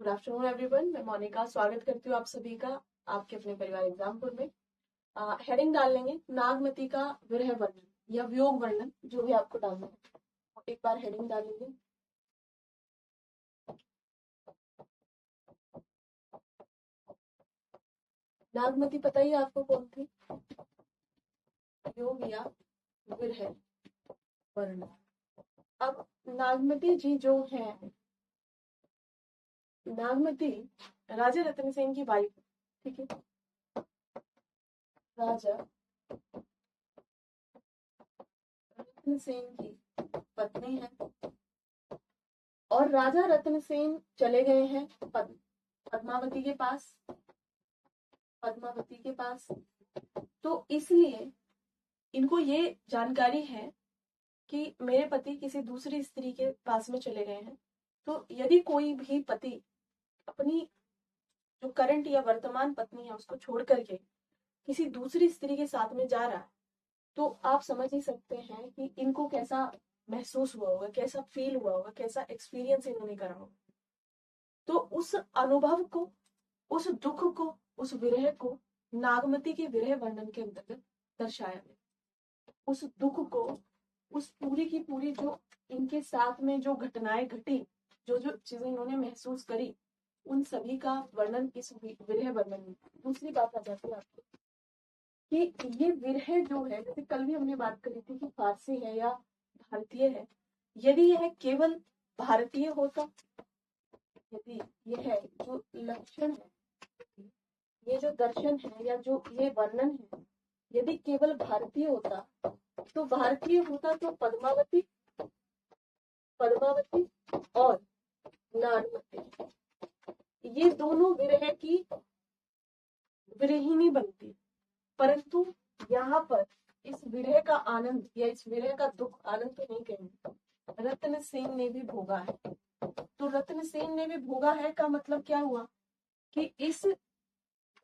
Good afternoon everyone, मैं मोनिका स्वागत करती हूँ आप सभी का आपके अपने परिवार एग्जामपुर में। हेडिंग डाल लेंगे नागमती का विरह वर्णन या वियोग वर्णन, जो भी आपको डालना है। एक बार हेडिंग डाल लेंगे। नागमती पता ही आपको कौन थी? वियोग या विरह वर्णन। अब नागमती जी जो है, नागमती राजा रतन सेन की वाइफ, ठीक है, राजा रतन सेन की पत्नी है और राजा रतन सेन चले गए हैं पद्मावती के पास। तो इसलिए इनको ये जानकारी है कि मेरे पति किसी दूसरी स्त्री के पास में चले गए हैं। तो यदि कोई भी पति अपनी जो करंट या वर्तमान पत्नी है उसको छोड़ करके किसी दूसरी स्त्री के साथ में जा रहा है, तो आप समझ ही सकते हैं कि इनको कैसा महसूस हुआ होगा, कैसा फील हुआ होगा, कैसा एक्सपीरियंस इन्होंने करा होगा। तो उस अनुभव को, उस दुख को, उस विरह को नागमती के विरह वर्णन के अंतर्गत दर्शाया गया। उस दुख को, उस पूरी की पूरी जो इनके साथ में जो घटनाएं घटी, जो जो चीजें इन्होंने महसूस करी, उन सभी का वर्णन इस विरह वर्णन में। दूसरी बात आ जाती है आपको कि ये विरह जो है, जैसे कल भी हमने बात करी थी कि फारसी है या भारतीय है। यदि यह केवल भारतीय होता, यदि यह जो लक्षण है, ये जो दर्शन है या जो ये वर्णन है, यदि केवल भारतीय होता तो पद्मावती और नागमती, ये दोनों विरह की विरहिणी बनती। परंतु यहाँ पर इस विरह का आनंद या इस विरह का दुख, आनंद तो नहीं कहेंगे, रत्न सेन ने भी भोगा है। तो रत्न सेन ने भी भोगा है का मतलब क्या हुआ कि इस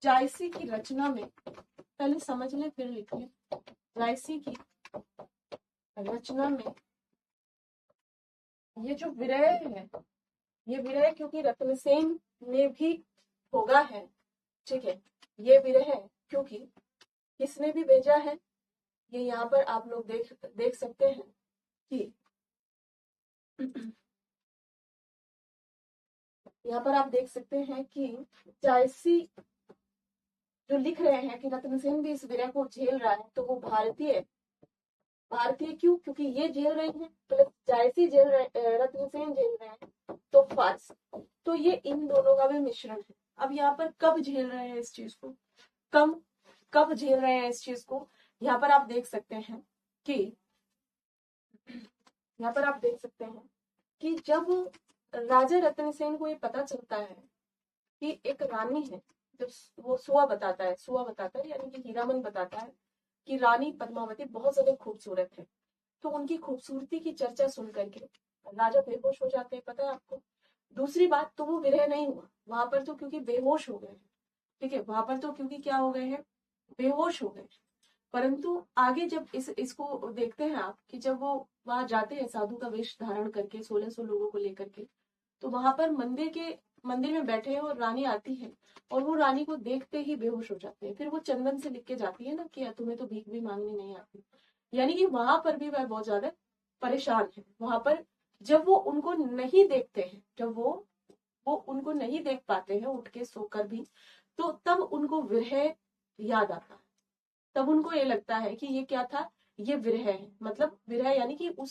जायसी की रचना में, पहले समझ लें फिर लिख लें, जायसी की रचना में ये जो विरह है, ये विरह क्योंकि रत्नसेन ने भी भोगा है, ठीक है। ये विरह क्योंकि किसने भी भेजा है, ये यहाँ पर आप लोग देख सकते हैं कि यहाँ पर आप देख सकते हैं कि जायसी जो लिख रहे हैं कि रत्नसेन भी इस विरह को झेल रहा है, तो वो भारतीय क्यों? क्योंकि ये झेल रहे हैं प्लस जायसी झेल रहे, रत्नसेन झेल रहे हैं, तो फारसी। तो ये इन दोनों का भी मिश्रण है। अब यहाँ पर कब झेल रहे हैं इस चीज को, कब झेल रहे हैं इस चीज को, यहाँ पर आप देख सकते हैं कि जब राजा रत्नसेन को ये पता चलता है कि एक रानी है, जब वो सुआ बताता है यानी कि हीरामन बताता है कि रानी पद्मावती बहुत ज्यादा खूबसूरत है, तो उनकी खूबसूरती की चर्चा सुन करके राजा बेहोश हो जाते हैं, पता है आपको। दूसरी बात, तो वो विरह नहीं हुआ वहां पर, तो क्योंकि बेहोश हो गए, ठीक है, वहां पर तो क्योंकि क्या हो गए हैं, बेहोश हो गए। परंतु आगे जब इसको देखते हैं आप कि जब वो वहां जाते हैं साधु का वेश धारण करके 1600 लोगों को लेकर के, तो वहां पर मंदिर में बैठे हैं और रानी आती है और वो रानी को देखते ही बेहोश हो जाते हैं। फिर वो चंदन से लिख के जाती है ना कि तुम्हें तो भीख भी मांगनी नहीं आती, यानी कि वहां पर भी वह बहुत ज्यादा परेशान है। वहां पर जब वो उनको नहीं देखते हैं, जब वो उनको नहीं देख पाते हैं उठ के सोकर भी, तो तब उनको विरह याद आता है। तब उनको ये लगता है कि ये क्या था, ये विरह है। मतलब विरह यानी कि वो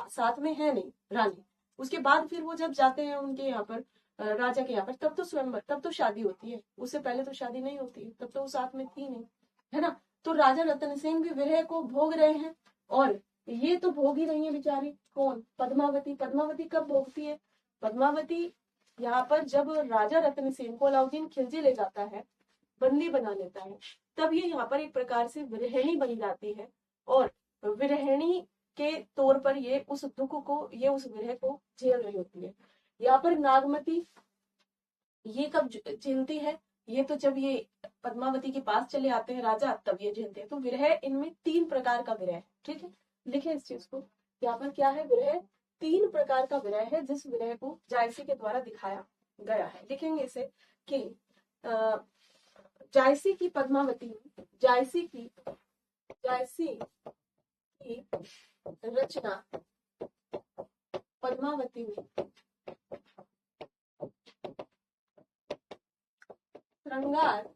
साथ में है नहीं रानी। उसके बाद फिर वो जब जाते हैं उनके यहाँ पर, राजा के यहाँ पर, तब तो स्वयंवर, तब तो शादी होती है, उससे पहले तो शादी नहीं होती है, तब तो वो साथ में थी नहीं, है ना। तो राजा रतनसेन भी विरह को भोग रहे हैं और ये तो भोग ही रही है बेचारी। कौन? पद्मावती कब भोगती है? पद्मावती यहाँ पर जब राजा रतनसेन को अलाउद्दीन खिलजी ले जाता है, बंदी बना लेता है, तब ये यहाँ पर एक प्रकार से विरहिणी बन जाती है और विरहिणी के तौर पर ये उस दुख को, ये उस विरह को झेल रही होती है। यहाँ पर नागमती ये कब झेलती है? ये तो जब ये पद्मावती के पास चले आते हैं राजा, तब ये झेलते हैं। तो विरह इनमें 3 प्रकार का विरह है, ठीक है, लिखे इस चीज को। यहाँ पर क्या है, विरह 3 प्रकार का विरह है, जिस विरह को जायसी के द्वारा दिखाया गया है। लिखेंगे इसे कि जायसी की पद्मावती, जायसी की रचना पद्मावती में श्रृंगार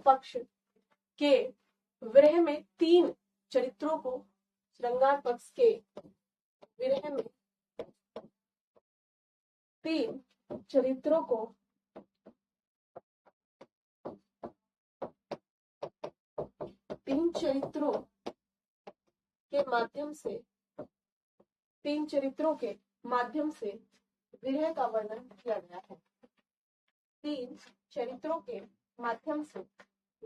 पक्ष के विरह में तीन चरित्रों को, श्रृंगार पक्ष के विरह में तीन चरित्रों को तीन चरित्रों के माध्यम से विरह का वर्णन किया गया है। तीन चरित्रों के माध्यम से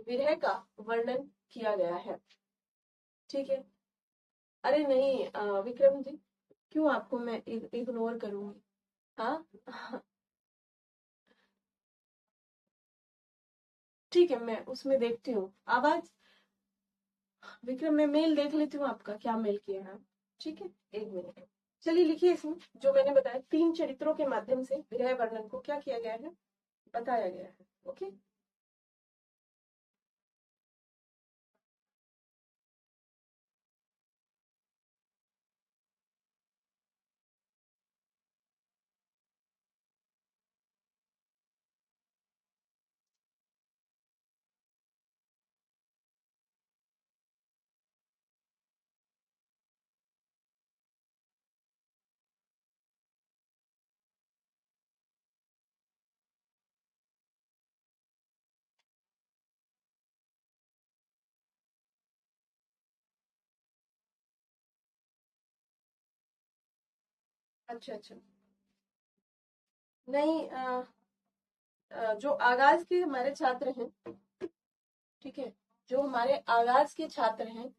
विरह का वर्णन किया गया है। ठीक है। अरे नहीं विक्रम जी, क्यों आपको मैं इग्नोर करूंगी? हाँ ठीक है, मैं उसमें देखती हूँ आवाज। विक्रम, मैं मेल देख लेती हूँ आपका, क्या मेल किया है। ठीक है, एक मिनट। चलिए लिखिए इसमें जो मैंने बताया, तीन चरित्रों के माध्यम से विरह वर्णन को क्या किया गया है, बताया गया है। ओके, अच्छा अच्छा। नहीं जो आगाज के हमारे छात्र हैं, ठीक है, जो हमारे आगाज के छात्र हैं,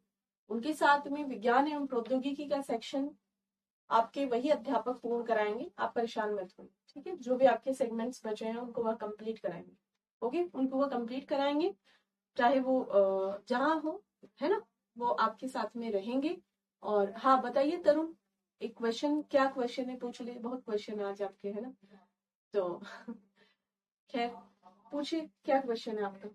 उनके साथ में विज्ञान एवं प्रौद्योगिकी का सेक्शन आपके वही अध्यापक पूर्ण कराएंगे, आप परेशान मत होइए। ठीक है, जो भी आपके सेगमेंट्स बचे हैं उनको वह कंप्लीट कराएंगे। ओके, उनको वह कंप्लीट कराएंगे, चाहे वो जहां हो, है ना, वो आपके साथ में रहेंगे। और हाँ बताइए तरुण, एक क्वेश्चन, क्या क्वेश्चन है पूछ लिए, बहुत क्वेश्चन है आज आपके, है ना, तो खैर पूछिए क्या क्वेश्चन है आपका।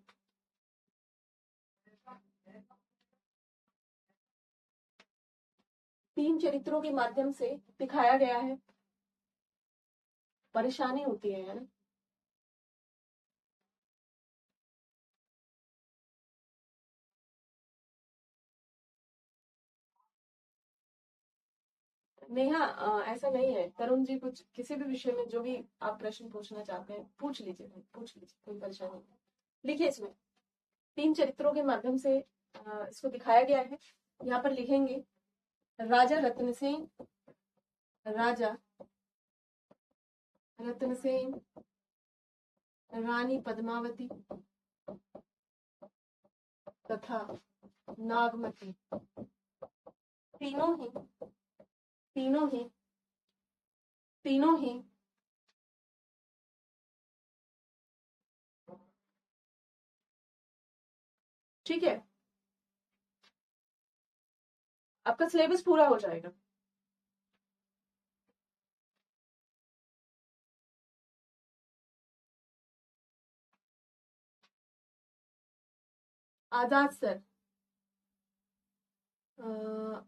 तीन चरित्रों के माध्यम से दिखाया गया है, परेशानी होती है ना। नेहा ऐसा नहीं है, तरुण जी कुछ किसी भी विषय में जो भी आप प्रश्न पूछना चाहते हैं पूछ लीजिए भाई, पूछ लीजिए, कोई परेशानी नहीं। लिखिए इसमें तीन चरित्रों के माध्यम से इसको दिखाया गया है। यहाँ पर लिखेंगे राजा रत्नसेन, राजा रत्नसेन, रानी पद्मावती तथा नागमती, तीनों ही तीनों ही तीनों ही ठीक है, आपका सिलेबस पूरा हो जाएगा। आजाद सर,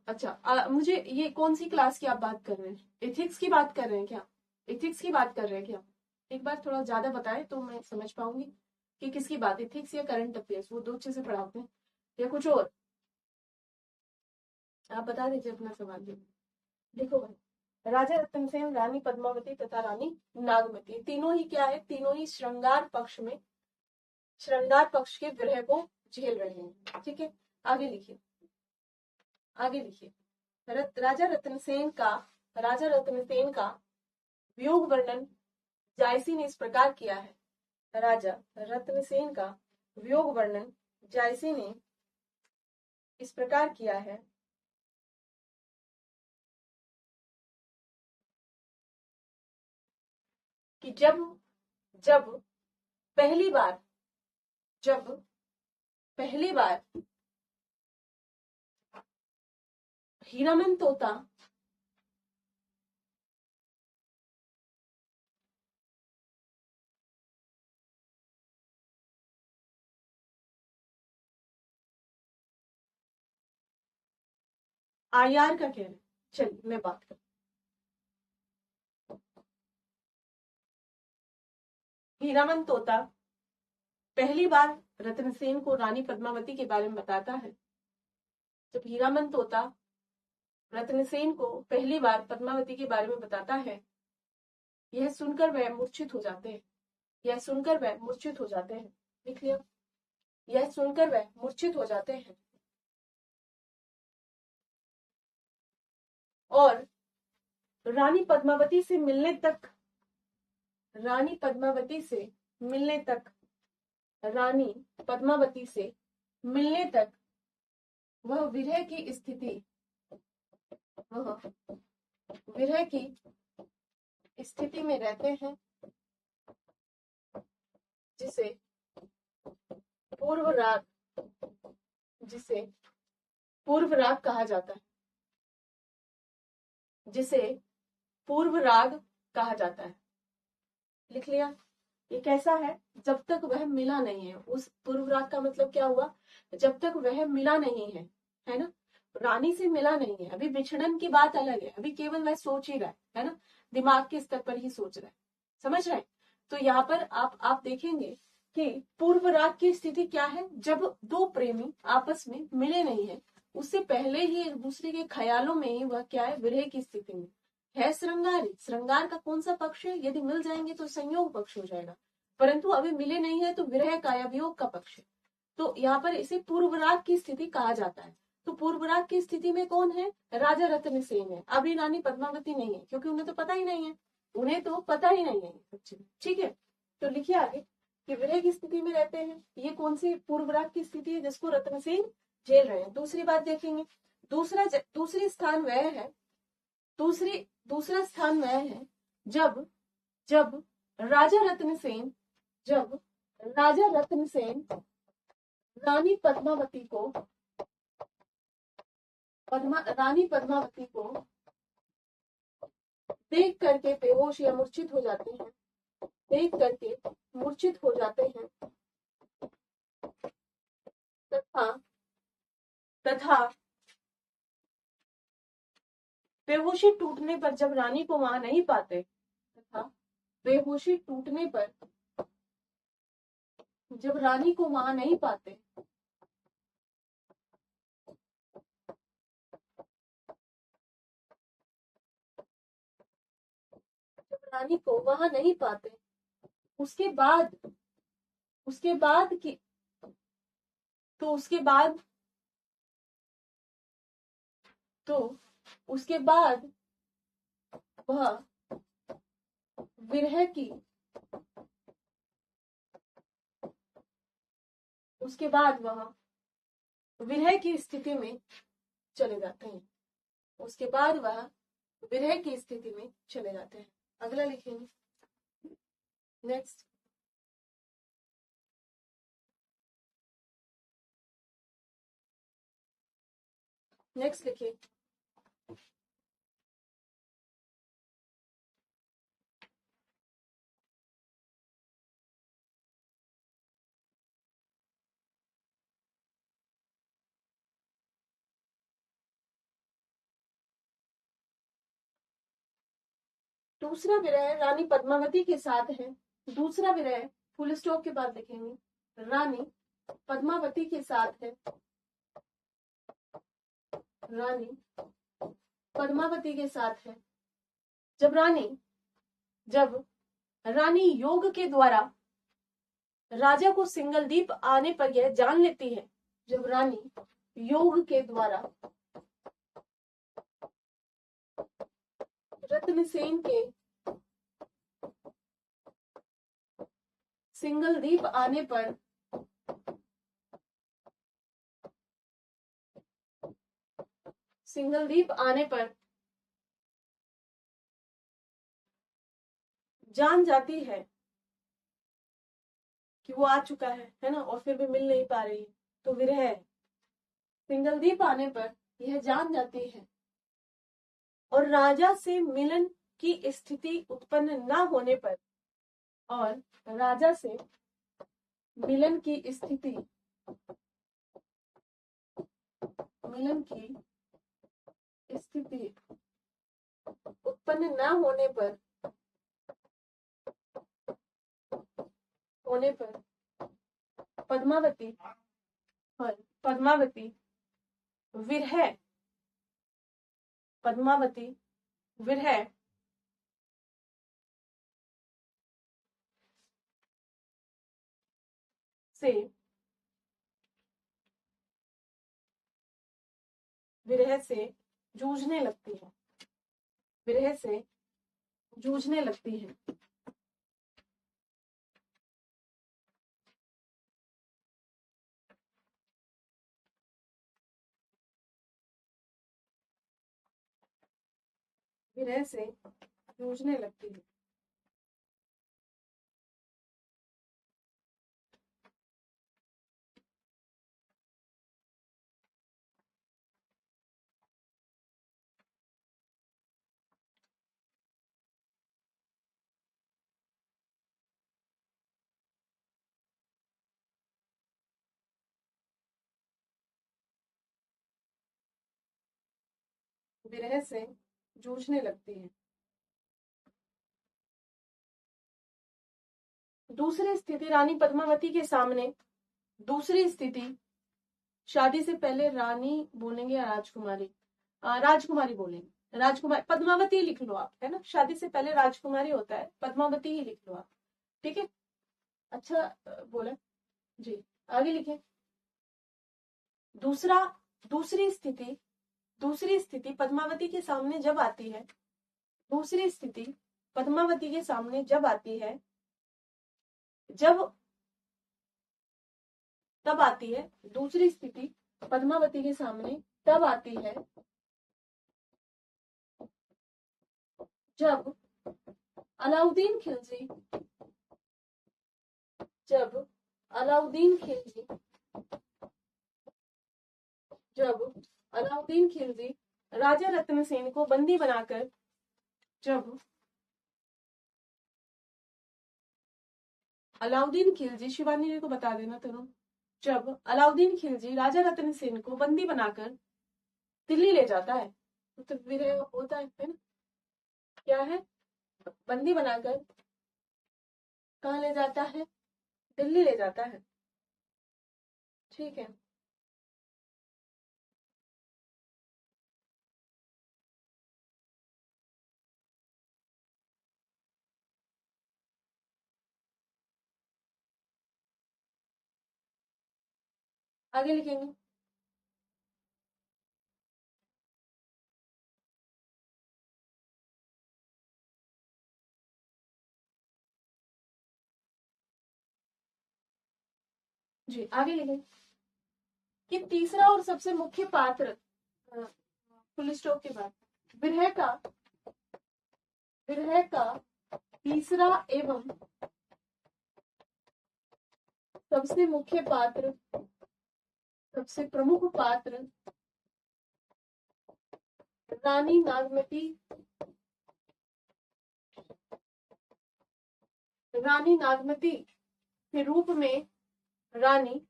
अच्छा मुझे ये कौन सी क्लास की आप बात कर रहे हैं, एथिक्स की बात कर रहे हैं क्या, एथिक्स की बात कर रहे हैं क्या? एक बार थोड़ा ज्यादा बताएं तो मैं समझ पाऊंगी कि किसकी बात, एथिक्स या करंट अफेयर्स, वो दो चीजें पढ़ाते हैं या कुछ और। आप बता दीजिए अपना सवाल भी। देखो भाई, राजा रतनसेन, रानी पद्मावती तथा रानी नागमती, तीनों ही क्या है, तीनों ही श्रृंगार पक्ष के विरह को झेल रहे हैं। ठीक है, आगे लिखिए, आगे लिखिए। राजा रत्नसेन का वियोग वर्णन जायसी ने इस प्रकार किया है। राजा रत्नसेन का वियोग वर्णन जायसी ने इस प्रकार किया है कि जब पहली बार जब पहली बार हीरामन तोता आयार का कह रहे हैं। चलिए मैं बात करूं। हीरामन तोता पहली बार रत्नसेन को रानी पद्मावती के बारे में बताता है। जब हीरामन तोता रत्नसेन को पहली बार पद्मावती के बारे में बताता है, यह सुनकर वह मूर्छित हो जाते हैं। यह सुनकर वह मूर्छित हो जाते हैं। लिख लिया। यह सुनकर वह मूर्छित हो जाते हैं और रानी पद्मावती से मिलने तक रानी पद्मावती से मिलने तक रानी पद्मावती से मिलने तक वह विरह की स्थिति में रहते हैं, जिसे पूर्व राग कहा जाता है। जिसे पूर्व राग कहा जाता है। लिख लिया। ये कैसा है? जब तक वह मिला नहीं है। उस पूर्व राग का मतलब क्या हुआ? जब तक वह मिला नहीं है ना, रानी से मिला नहीं है। अभी बिछड़न की बात अलग है, अभी केवल वह सोच ही रहा है ना, दिमाग के स्तर पर ही सोच रहा है। समझ रहे हैं? तो यहाँ पर आप देखेंगे कि पूर्व राग की स्थिति क्या है? जब दो प्रेमी आपस में मिले नहीं है, उससे पहले ही एक दूसरे के ख्यालों में ही वह क्या है? विरह की स्थिति में है। श्रृंगार का कौन सा पक्ष है? यदि मिल जाएंगे तो संयोग पक्ष हो जाएगा, परंतु अभी मिले नहीं है तो विरह का या वियोग का पक्ष है। तो यहाँ पर इसे पूर्व राग की स्थिति कहा जाता है। तो पूर्व राग की स्थिति में कौन है? राजा रत्नसेन है। अभी रानी पद्मावती नहीं है, क्योंकि उन्हें तो पता ही नहीं है। ठीक है। तो लिखिए आगे कि विरह की स्थिति में रहते हैं। ये कौन सी पूर्व राग की स्थिति है जिसको रत्नसेन झेल रहे हैं? दूसरी बात देखेंगे। दूसरा स्थान वह है जब राजा रत्नसेन रानी पद्मावती को देख करके बेहोश या मूर्छित हो जाते हैं। तथा बेहोशी टूटने पर जब रानी को वहां नहीं पाते, जब रानी को वहां नहीं पाते, उसके बाद वह विरह की स्थिति में चले जाते हैं। अगला लिखेंगे। नेक्स्ट लिखिए। दूसरा विरह रानी पद्मावती के साथ है। दूसरा विरह फुल स्टॉप के बाद लिखेंगे। रानी पद्मावती के साथ है। जब रानी योग के द्वारा राजा को सिंगलदीप आने पर यह जान लेती है। जब रानी योग के द्वारा रत्नसेन के सिंगलदीप आने पर जान जाती है कि वो आ चुका है ना, और फिर भी मिल नहीं पा रही, तो विरह है। सिंगलदीप आने पर यह जान जाती है और राजा से मिलन की स्थिति उत्पन्न न होने पर स्थिति उत्पन्न न होने पर पद्मावती विरह से जूझने लगती है। विरह से जूझने लगती है। विरह से जूझने लगती है। विरह से जूझने लगती है। दूसरी स्थिति रानी पद्मावती के सामने, दूसरी स्थिति शादी से पहले रानी बोलेंगे या राजकुमारी, राजकुमारी बोलेंगे। राजकुमारी, पद्मावती लिख लो आप, है ना, शादी से पहले राजकुमारी होता है, पद्मावती ही लिख लो आप, ठीक है। अच्छा बोला जी, आगे लिखे। दूसरी स्थिति पद्मावती के सामने जब आती है, दूसरी स्थिति पद्मावती के सामने जब आती है, तब आती है, दूसरी स्थिति पद्मावती के सामने तब आती है जब अलाउद्दीन खिलजी राजा रत्न सेन को बंदी बनाकर, शिवानी जी को बता देना तुरंत, जब अलाउद्दीन खिलजी राजा रत्न सेन को बंदी बनाकर दिल्ली ले जाता है, तो विरह होता है ना, क्या है, बंदी बनाकर कहाँ ले जाता है, दिल्ली ले जाता है, ठीक है। आगे लिखेंगे। जी आगे लिखेंगे कि तीसरा और सबसे मुख्य पात्र, फुल स्टॉप के बाद, विरह का तीसरा एवं सबसे मुख्य पात्र, सबसे प्रमुख पात्र रानी नागमती के रूप में, रानी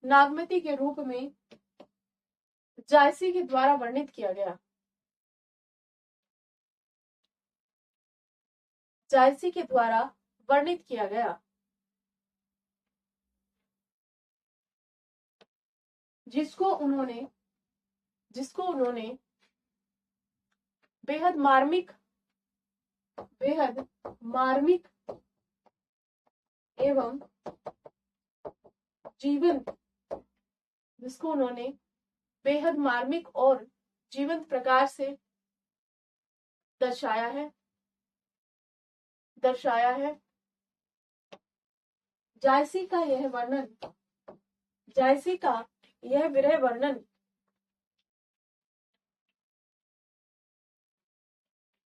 नागमती के रूप में जायसी के द्वारा वर्णित किया गया, जायसी के द्वारा वर्णित किया गया, जिसको उन्होंने बेहद मार्मिक एवं जीवंत, जिसको उन्होंने बेहद मार्मिक और जीवंत प्रकार से दर्शाया है। जायसी का यह विरह वर्णन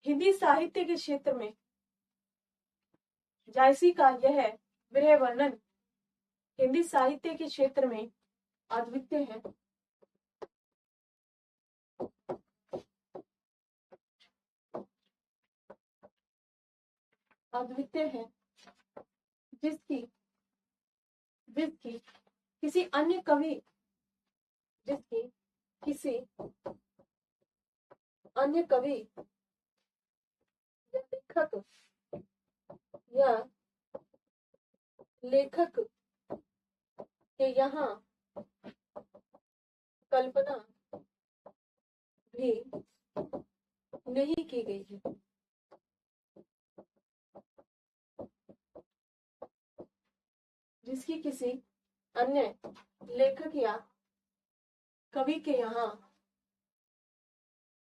हिंदी साहित्य के क्षेत्र में, जायसी का यह विरह वर्णन हिंदी साहित्य के क्षेत्र में अद्वितीय है। जिसकी किसी अन्य कवि अन्य कवि या या लेखक के यहाँ कल्पना भी नहीं की गई है। जिसकी किसी अन्य लेखक या कवि के यहाँ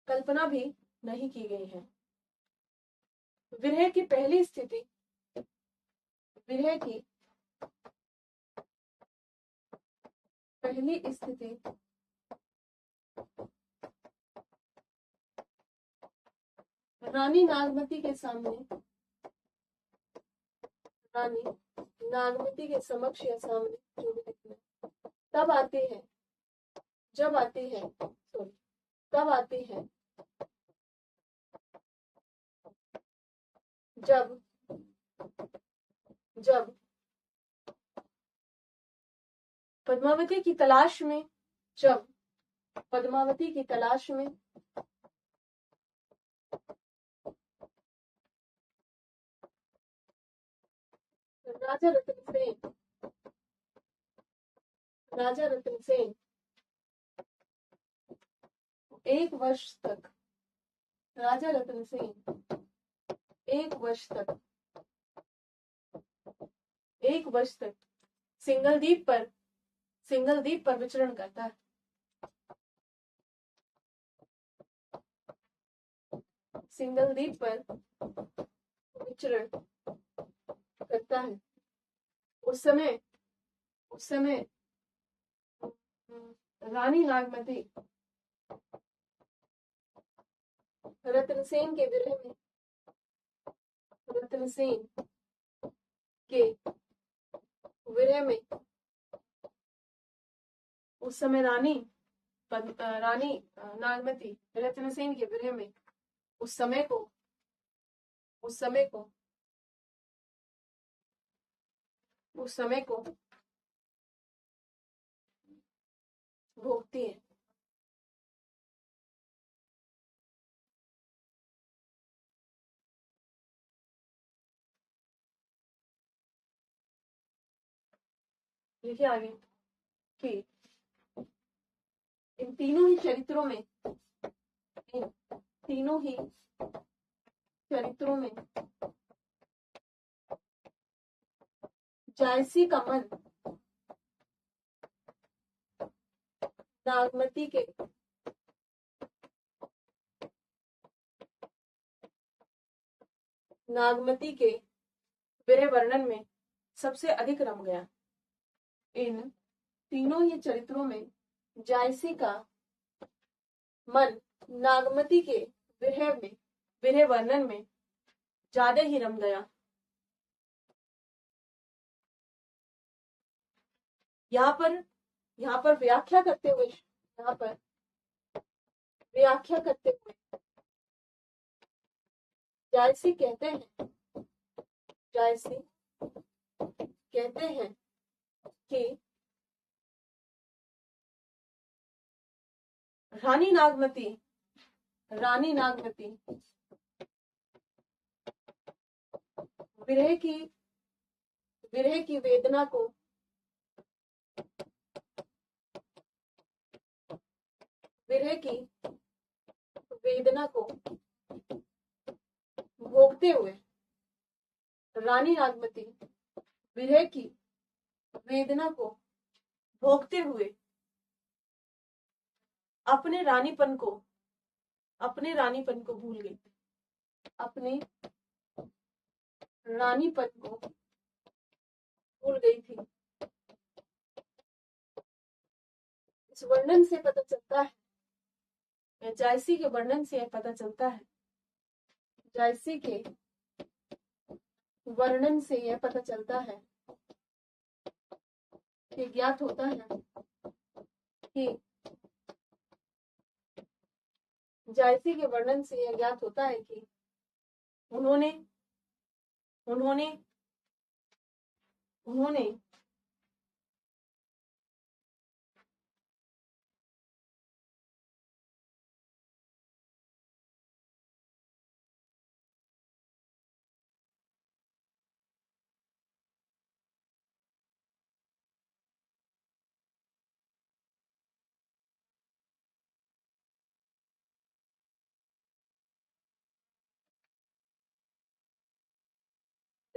कल्पना भी नहीं की गई है। विरह की पहली स्थिति, विरह की पहली स्थिति रानी नागमती के सामने, रानी नागमती के समक्ष या सामने जो भी लिखना है, तब आती है, जब आती है, सॉरी, तब आती है जब जब पद्मावती की तलाश में, जब पद्मावती की तलाश में राजा रतन सेन, राजा रतन सेन 1 वर्ष तक, राजा रतन सेन 1 वर्ष तक, 1 वर्ष तक सिंगल द्वीप पर विचरण करता है। सिंगल द्वीप पर विचरण करता है। उस समय रानी नागमती रतनसेन के विरह में, रतनसेन के विरह में, उस समय रानी नागमती रतनसेन के विरह में उस समय को भोगती है। लिखिए आगे कि इन तीनों ही चरित्रों में जायसी का मन नागमती के विरह वर्णन में सबसे अधिक रम गया। इन तीनों ही चरित्रों में जायसी का मन नागमती के विरह वर्णन में ज्यादा ही रम गया। यहाँ पर व्याख्या करते हुए जायसी कहते हैं कि रानी नागमती विरह की वेदना को भोगते हुए, रानी नागमती विरह की वेदना को भोगते हुए अपने रानीपन को भूल गई, अपने रानीपन को भूल गई थी। इस वर्णन से पता चलता है, जायसी के वर्णन से पता चलता है, जायसी के वर्णन से यह पता चलता है कि ज्ञात होता है कि जायसी के वर्णन से यह ज्ञात होता है कि उन्होंने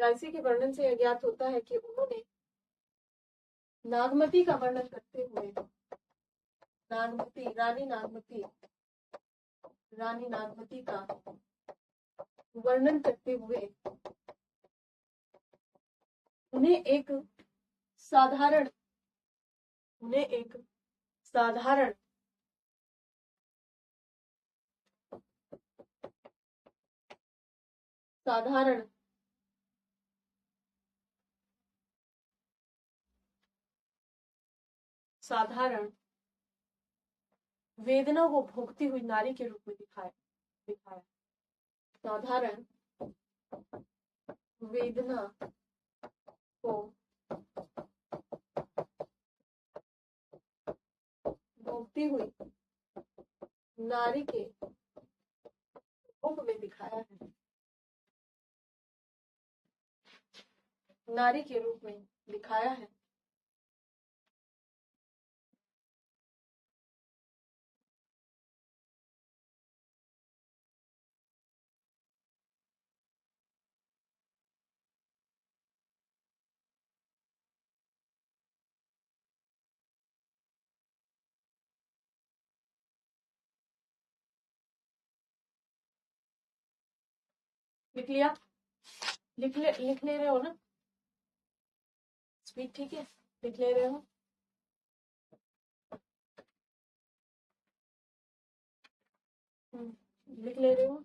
रायसी के वर्णन से यह ज्ञात होता है कि उन्होंने नागमती का वर्णन करते हुए रानी नागमती का वर्णन करते हुए उन्हें एक साधारण साधारण साधारण वेदना को भोगती हुई नारी के रूप में दिखाया साधारण वेदना को भोगती हुई नारी के रूप में दिखाया है, नारी के रूप में दिखाया है। लिख लिया? लिख ले रहे हो ना? स्पीड ठीक है? लिख ले रहे हो? लिख ले रहे हो?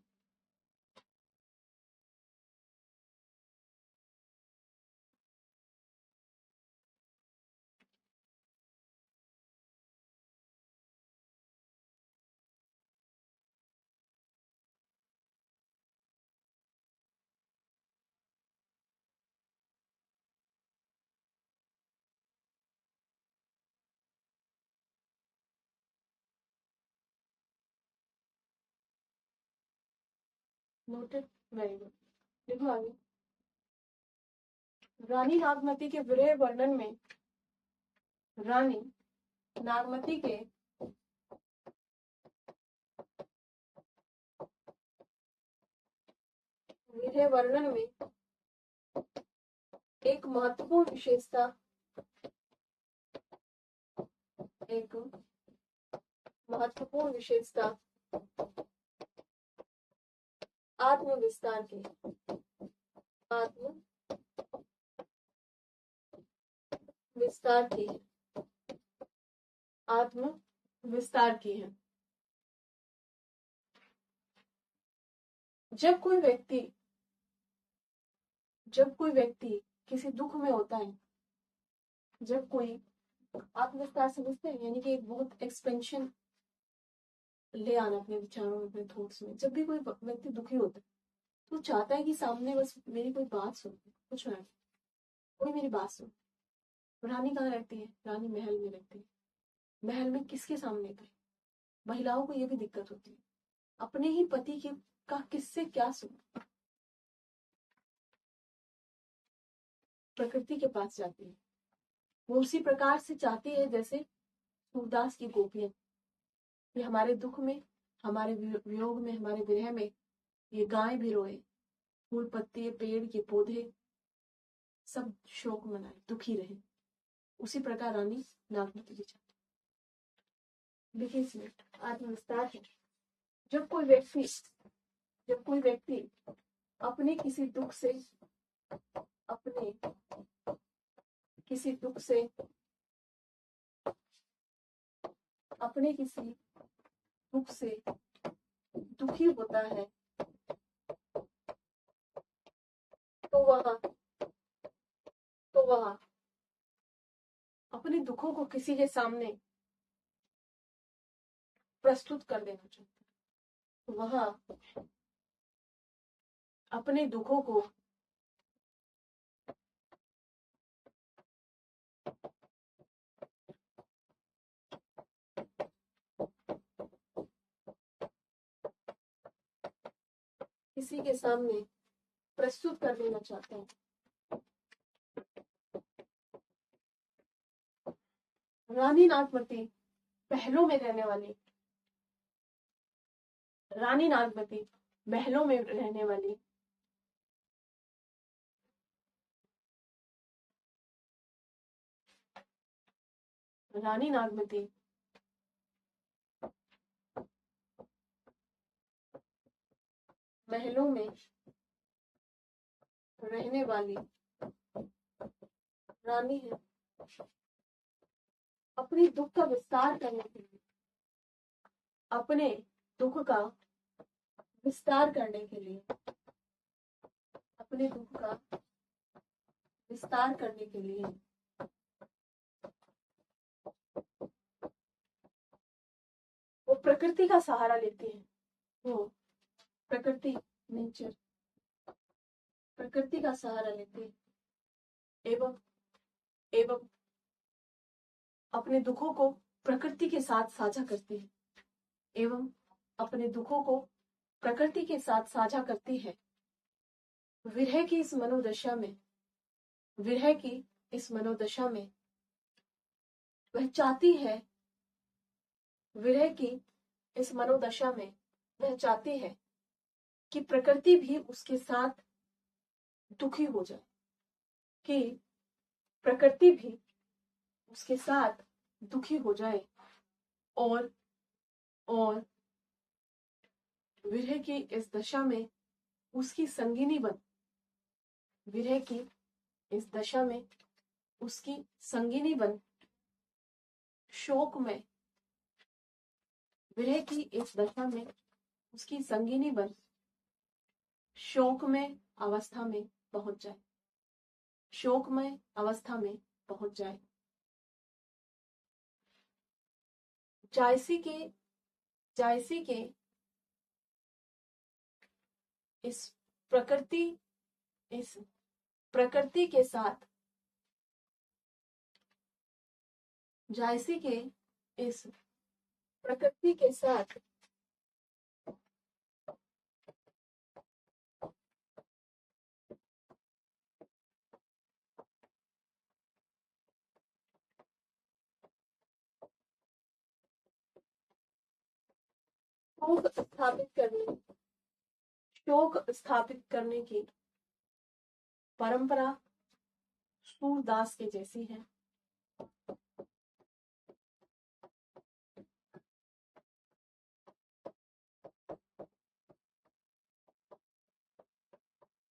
Noted, very good. लिखो आगे। रानी नागमती के विरह वर्णन में रानी नागमती के विरह वर्णन में एक महत्वपूर्ण विशेषता आत्मविस्तार की है। जब कोई व्यक्ति किसी दुख में होता है, जब कोई आत्मविस्तार समझते हैं, यानी कि एक बहुत एक्सपेंशन ले आना अपने विचारों में, अपने थॉट्स में। जब भी कोई व्यक्ति दुखी होता है तो चाहता है कि सामने बस मेरी कोई बात सुन, कुछ ना, कोई मेरी बात सुन। रानी कहाँ रहती है? रानी महल में रहती है। महल में किसके सामने गए? महिलाओं को ये भी दिक्कत होती है, अपने ही पति की का किससे क्या सुन। प्रकृति के पास जाती है। वो उसी प्रकार से चाहती है जैसे सूरदास की गोपियां, ये हमारे दुख में, हमारे वियोग में, हमारे विरह में ये गाय भी रोए, फूल पत्ते, पेड़ के पौधे सब शोक मनाए, दुखी रहे। उसी प्रकार रानी नागमती जी चाहती। देखिए इसमें आत्मविस्तार है। जब कोई व्यक्ति अपने किसी दुख से दुखी होता है तो वह अपने दुखों को किसी के सामने प्रस्तुत कर देना चाहता है। वह अपने दुखों को किसी के सामने प्रस्तुत कर देना चाहता है। रानी नागमती महलों में रहने वाली रानी नागमती महलों में रहने वाली रानी है। अपने दुख का विस्तार करने के लिए, अपने दुख का विस्तार करने के लिए, अपने दुख का विस्तार करने के लिए वो प्रकृति का सहारा लेती है। वो प्रकृति, नेचर, प्रकृति का सहारा लेती है एवं एवं अपने दुखों को प्रकृति के साथ साझा करती है, एवं अपने दुखों को प्रकृति के साथ साझा करती है। विरह की इस मनोदशा में, विरह की इस मनोदशा में वह चाहती है, विरह की इस मनोदशा में वह चाहती है कि प्रकृति भी उसके साथ दुखी हो जाए, कि प्रकृति भी उसके साथ दुखी हो जाए और विरह की इस दशा में उसकी संगिनी बन, विरह की इस दशा में उसकी संगिनी बन, शोक में, विरह की इस दशा में उसकी संगिनी बन शोकमय अवस्था में पहुंच जाए, शोकमय अवस्था में पहुंच जाए। जायसी के इस प्रकृति के साथ, जायसी के इस प्रकृति के साथ शोक स्थापित करने की परंपरा सूरदास के जैसी है।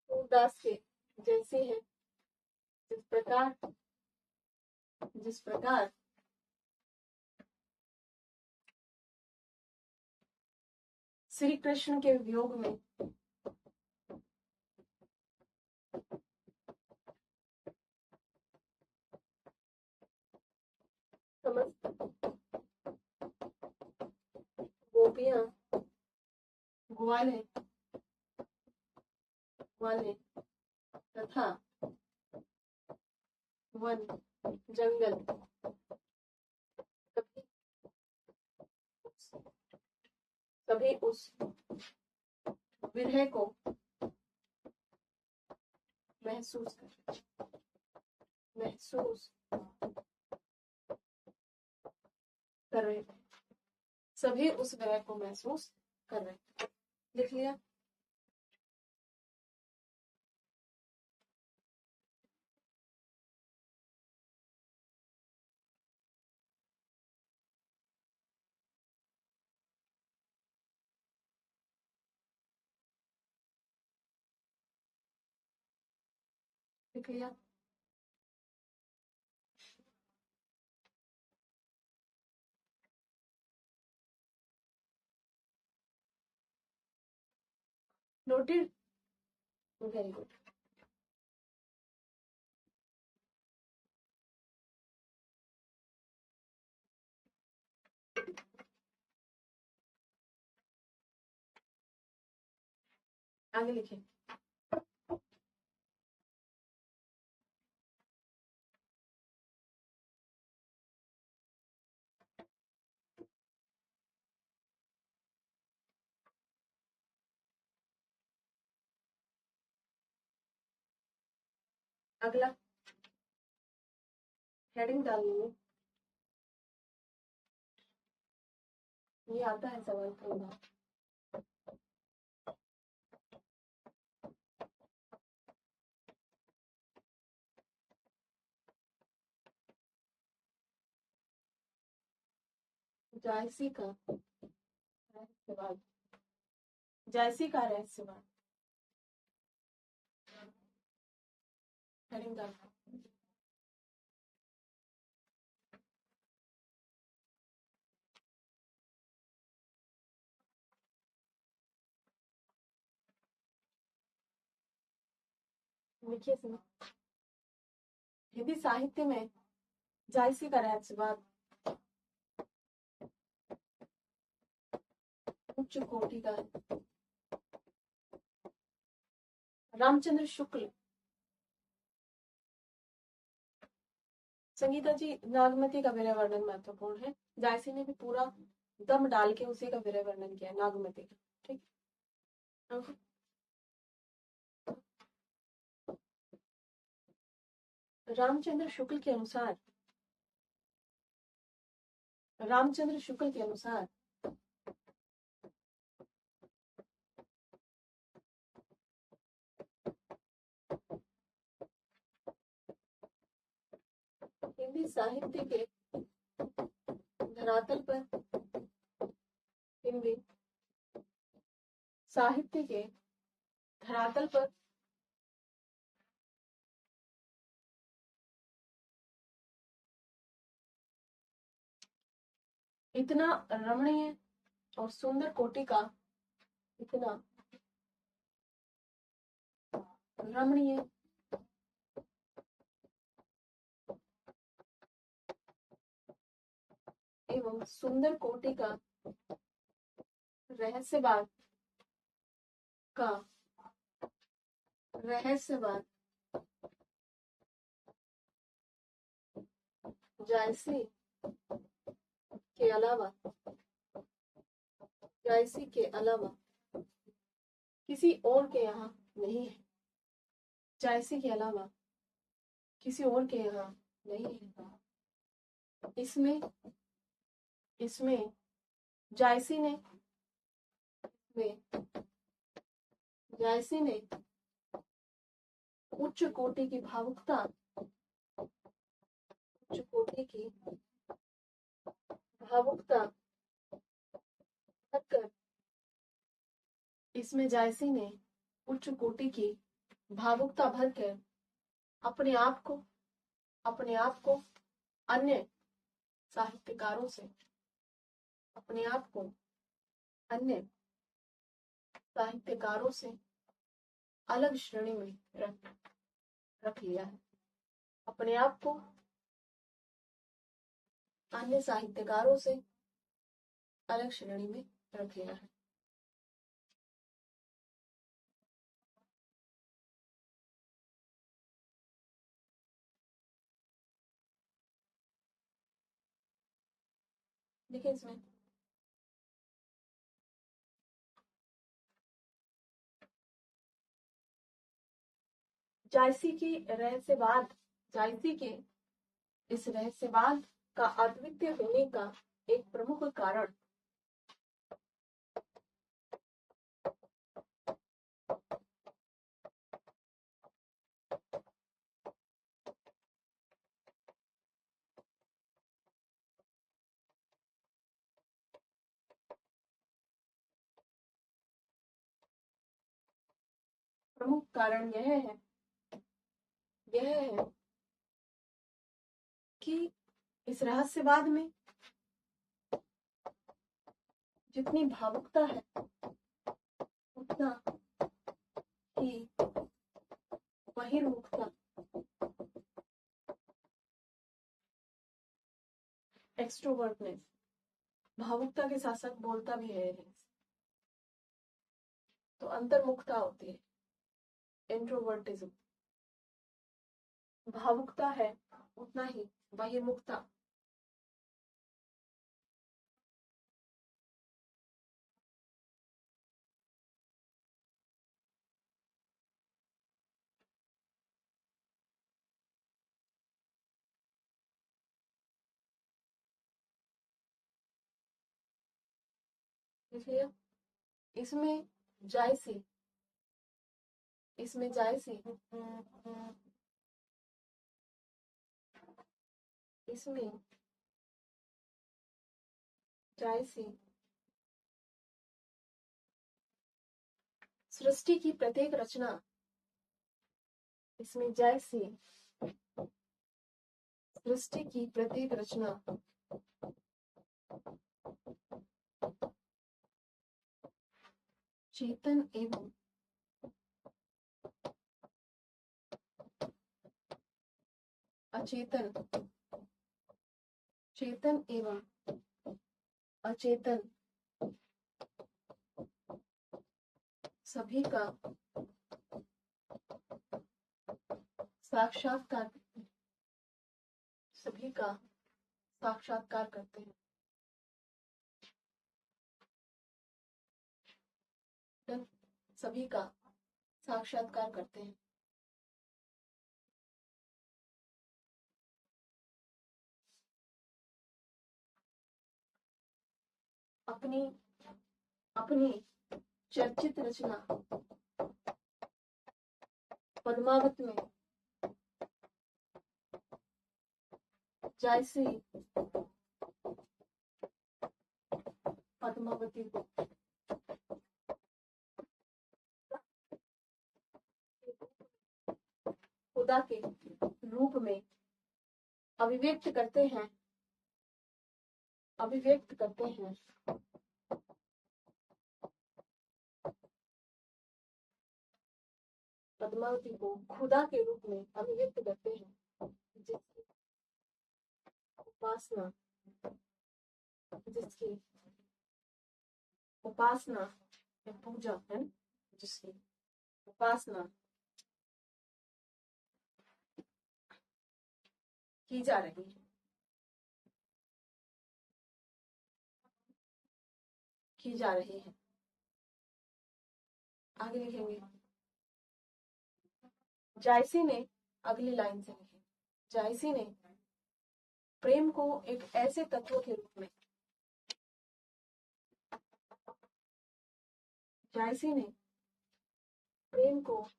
सूरदास के जैसी है। जिस प्रकार श्री कृष्ण के वियोग में समस्त गोपियां ग्वाले तथा वन जंगल सभी उस विरह को महसूस कर रहे थे, सभी उस विरह को महसूस कर रहे थे। लिख लिया? लिख लिया? नोटेड? Very good. आगे लिखें। अगला हेडिंग डालनी है। ये आता है सवाल पूरा। जायसी का रहस्यवाद, जायसी का रहस्यवाद। हेडिंग डालना। लिखिए इसमें, हिंदी साहित्य में जायसी का रहस्यवाद उच्च कोटि का है। रामचंद्र शुक्ल। संगीता जी, नागमती का विरह वर्णन महत्वपूर्ण है। जायसी ने भी पूरा दम डाल के उसी का विरह वर्णन किया है, नागमती का। ठीक। रामचंद्र शुक्ल के अनुसार, रामचंद्र शुक्ल के अनुसार हिंदी साहित्य के धरातल पर, हिंदी साहित्य के धरातल पर इतना रमणीय और सुंदर कोटि का, इतना रमणीय एवं सुंदर कोटि का रहस्यवाद का रहस्यवाद जायसी के अलावा, जायसी के अलावा किसी और के यहाँ नहीं है। जायसी के अलावा किसी और के यहाँ नहीं है। इसमें इसमें जायसी ने जायसी ने उच्च कोटि की भावुकता, उच्च कोटि की भावुकता भरकर, इसमें जायसी ने उच्च कोटि की भावुकता भरकर अपने आप को अन्य साहित्यकारों से, अपने आप को अन्य साहित्यकारों से अलग श्रेणी में रख लिया है। अपने आप को अन्य साहित्यकारों से अलग श्रेणी में रख लिया है। देखिए इसमें जायसी की रहस्यवाद, जायसी के इस रहस्यवाद का अद्वितीय होने का एक प्रमुख कारण यह है कि इस रहस्यवाद में जितनी भावुकता है उतना ही बहिर्मुखता, एक्सट्रोवर्टनेस, भावुकता के साथ साथ बोलता भी है, तो अंतर्मुखता होती है, इंट्रोवर्टिज्म। भावुकता है उतना ही बहिर्मुखता, इसलिए इसमें जायसी इसमें जायसी इसमें जायसी सृष्टि की प्रत्येक रचना, इसमें जायसी सृष्टि की प्रत्येक रचना चेतन एवं अचेतन, चेतन एवं अचेतन सभी का साक्षात्कार, सभी का साक्षात्कार करते हैं। सभी का साक्षात्कार करते हैं। अपनी अपनी चर्चित रचना पद्मावत में जायसी पद्मावती को खुदा के रूप में अभिव्यक्त करते हैं, अभिव्यक्त करते हैं। पद्मावती को खुदा के रूप में अभिव्यक्त करते हैं, जिसकी उपासना, जिसकी उपासना या पूजा है, जिसकी उपासना की जा रही है, की जा रही है। आगे लिखेंगे, जायसी ने अगली लाइन से लिखे, जायसी ने प्रेम को एक ऐसे तत्व के रूप में, जायसी ने प्रेम को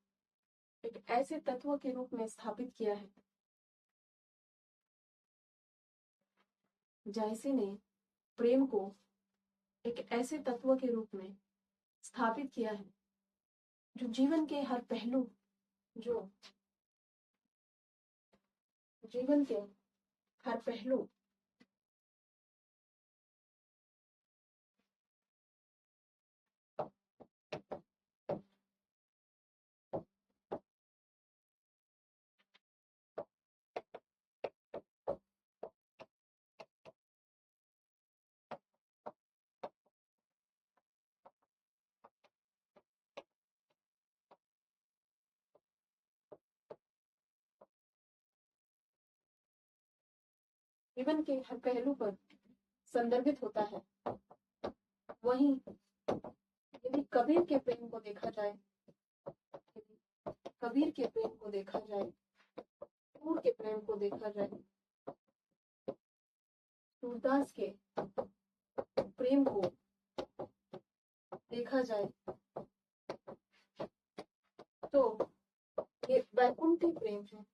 एक ऐसे तत्व के रूप में स्थापित किया है, जायसी ने प्रेम को एक ऐसे तत्व के रूप में स्थापित किया है जो जीवन के हर पहलू, जो जीवन के हर पहलू जीवन के हर पहलू पर संदर्भित होता है। वहीं यदि कबीर के प्रेम को देखा जाए, कबीर के प्रेम को देखा जाए, सूर के प्रेम को देखा जाए, सूरदास के प्रेम को देखा जाए, तो ये वैकुंठी प्रेम है,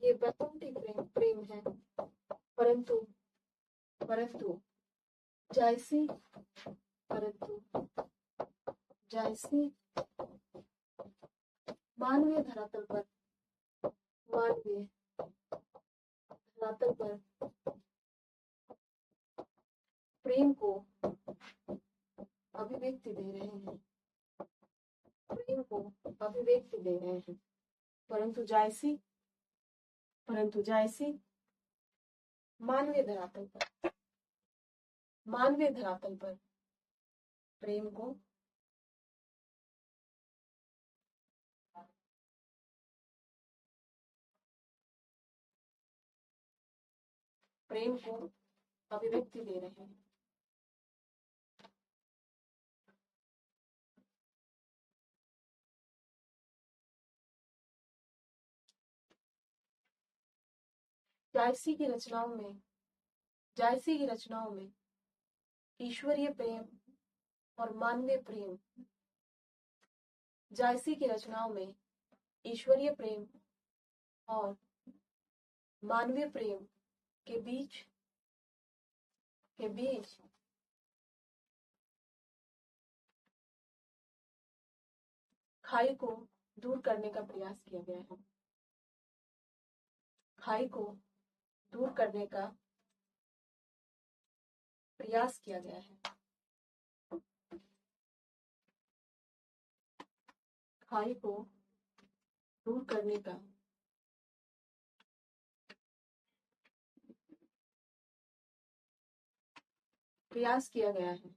ये वैकुंठी प्रेम है। परंतु परंतु जायसी मानवीय धरातल पर, मानवीय धरातल पर प्रेम को अभिव्यक्ति दे रहे हैं, प्रेम को अभिव्यक्ति दे रहे हैं। परंतु जायसी मानवीय धरातल पर प्रेम को अभिव्यक्ति दे रहे हैं। जायसी की रचनाओं में ईश्वरीय प्रेम और मानवीय प्रेम, जायसी की रचनाओं में ईश्वरीय प्रेम और मानवीय प्रेम के बीच खाई को दूर करने का प्रयास किया गया है। खाई को दूर करने का प्रयास किया गया है। खाई को दूर करने का प्रयास किया गया है।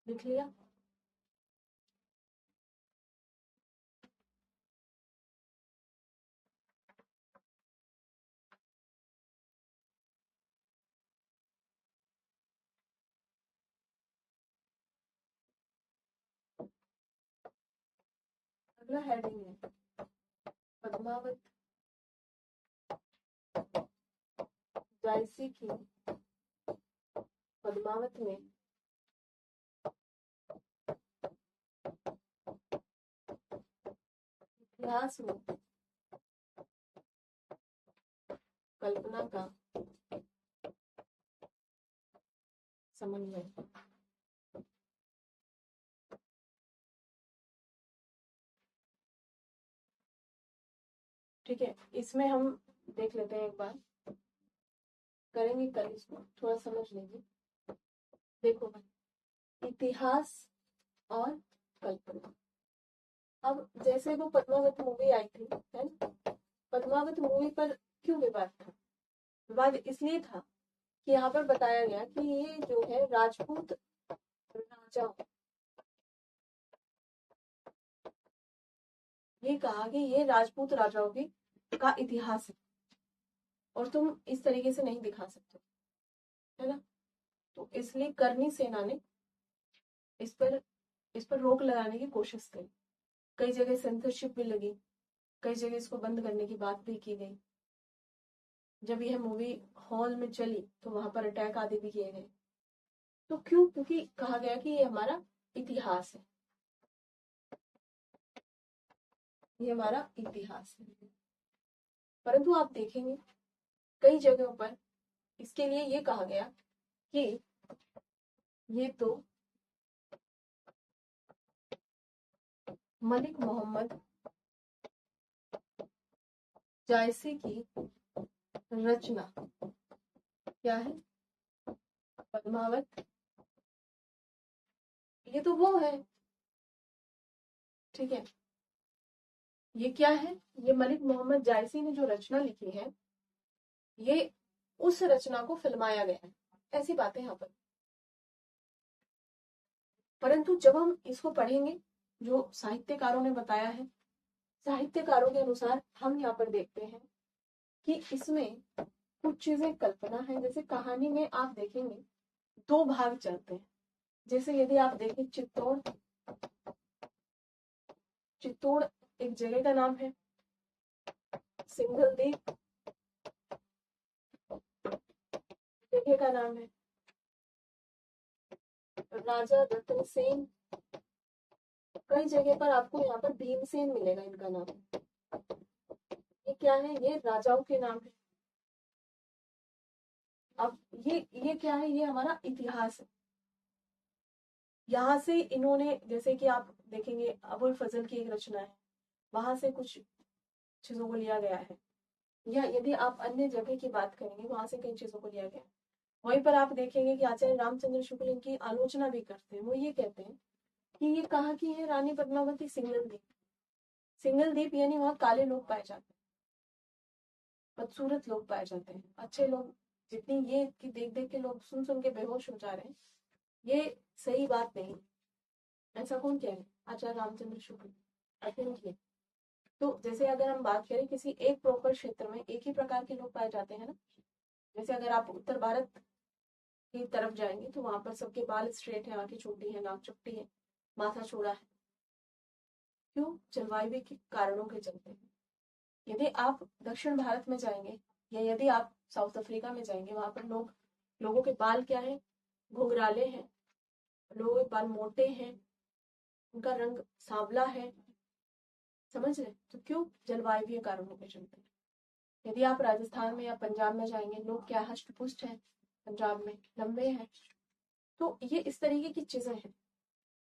लिख लिया? अगला हेडिंग है पद्मावत जायसी की पद्मावत में इतिहास में कल्पना का समन्वय। ठीक है, इसमें हम देख लेते हैं, एक बार करेंगे कल इसको, थोड़ा समझ लीजिए। देखो भाई, इतिहास और कल्पना। अब जैसे वो पद्मावत मूवी आई थी, है ना, पद्मावत मूवी पर क्यों विवाद था? विवाद इसलिए था कि यहाँ पर बताया गया कि ये जो है राजपूत राजा, ये कहा कि ये राजपूत राजाओं की का इतिहास है और तुम इस तरीके से नहीं दिखा सकते, है ना। तो इसलिए करनी सेना ने इस पर रोक लगाने की कोशिश करी। कई जगह सेंसरशिप भी लगी, कई जगह इसको बंद करने की बात भी की गई। जब यह मूवी हॉल में चली तो वहां पर अटैक आदि भी किए गए। तो क्यों? क्योंकि कहा गया कि ये हमारा इतिहास है, ये हमारा इतिहास है। परंतु आप देखेंगे कई जगहों पर इसके लिए ये कहा गया कि ये तो मलिक मोहम्मद जायसी की रचना क्या है, पद्मावत, ये तो वो है। ठीक है, ये क्या है? ये मलिक मोहम्मद जायसी ने जो रचना लिखी है, ये उस रचना को फिल्माया गया है, ऐसी बातें यहाँ पर। परंतु जब हम इसको पढ़ेंगे, जो साहित्यकारों ने बताया है, साहित्यकारों के अनुसार हम यहाँ पर देखते हैं कि इसमें कुछ चीजें कल्पना है। जैसे कहानी में आप देखेंगे दो भाग चलते हैं। जैसे यदि आप देखें चित्तौड़, चित्तौड़ एक जगह का नाम है, सिंघल द्वीप जगह का नाम है, राजा रतन सेन, कई जगह पर आपको यहाँ पर भीमसेन मिलेगा इनका नाम। ये क्या है? ये राजाओं के नाम है। अब ये क्या है? ये हमारा इतिहास है। यहाँ से इन्होंने, जैसे कि आप देखेंगे अबुल फजल की एक रचना है, वहां से कुछ चीजों को लिया गया है, या यदि आप अन्य जगह की बात करेंगे वहां से कई चीजों को लिया गया है। वहीं पर आप देखेंगे कि आचार्य रामचंद्र शुक्ल इनकी आलोचना भी करते हैं। वो ये कहते हैं कि ये कहाँ की है रानी पद्मावती? सिंगल द्वीप। सिंगल द्वीप यानी वहां काले लोग पाए जाते हैं, बदसूरत लोग पाए जाते हैं। अच्छे लोग जितनी ये कि देख देख के लोग सुन सुन के बेहोश हो जा रहे हैं, ये सही बात नहीं। ऐसा कौन कह रहे हैं? आचार्य रामचंद्र शुक्ल अध्ययन किए। तो जैसे अगर हम बात करें किसी एक प्रॉपर क्षेत्र में एक ही प्रकार के लोग पाए जाते हैं ना, जैसे अगर आप उत्तर भारत की तरफ जाएंगे तो वहां पर सबके बाल स्ट्रेट है, आंखें छोटी है, नाक चपटी है, माथा चौड़ा है। क्यों? जलवायु के कारणों के चलते। यदि आप दक्षिण भारत में जाएंगे या यदि आप साउथ अफ्रीका में जाएंगे, वहां पर लोगों के बाल क्या है? घुंघराले हैं, लोगों के बाल मोटे हैं, उनका रंग सांवला है, समझ रहे? तो क्यों? जलवायु कारणों के चलते। यदि आप राजस्थान में या पंजाब में जाएंगे, लोग क्या हष्ट पुष्ट हैं, पंजाब में लंबे हैं। तो ये इस तरीके की चीजें हैं।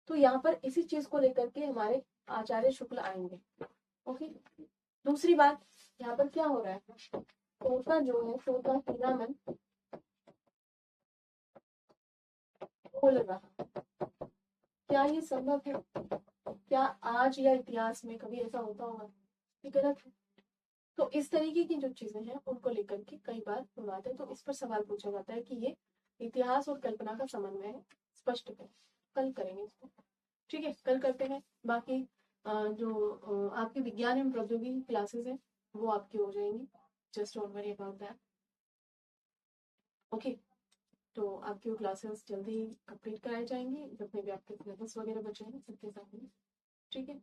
तो यहाँ पर इसी चीज को लेकर के हमारे आचार्य शुक्ल आएंगे। ओके, दूसरी बात यहाँ पर क्या हो रहा है, तोता जो है, तोता हीरामन बोल रहा, क्या ये संभव है? क्या आज या इतिहास में कभी ऐसा होता होगा? ये गलत है। तो इस तरीके की जो चीजें हैं उनको लेकर के कई बार विवाद है, तो इस पर सवाल पूछा जाता है कि ये इतिहास और कल्पना का समन्वय है, स्पष्ट करें। कल करेंगे इसको, ठीक है? कल करते हैं। बाकी जो आपकी विज्ञान एवं प्रौद्योगिकी क्लासेस हैं वो आपकी हो जाएंगी, just don't worry about that. Okay, तो आपकी वो क्लासेस जल्दी कंप्लीट कराई जाएंगी, जितने भी आपके सिलेबस वगैरह बचे हैं सबके साथ में, ठीक है?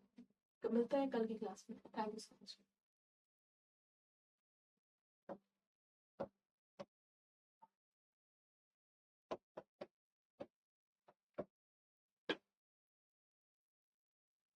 तो मिलता है कल की क्लास में। Thank you so much.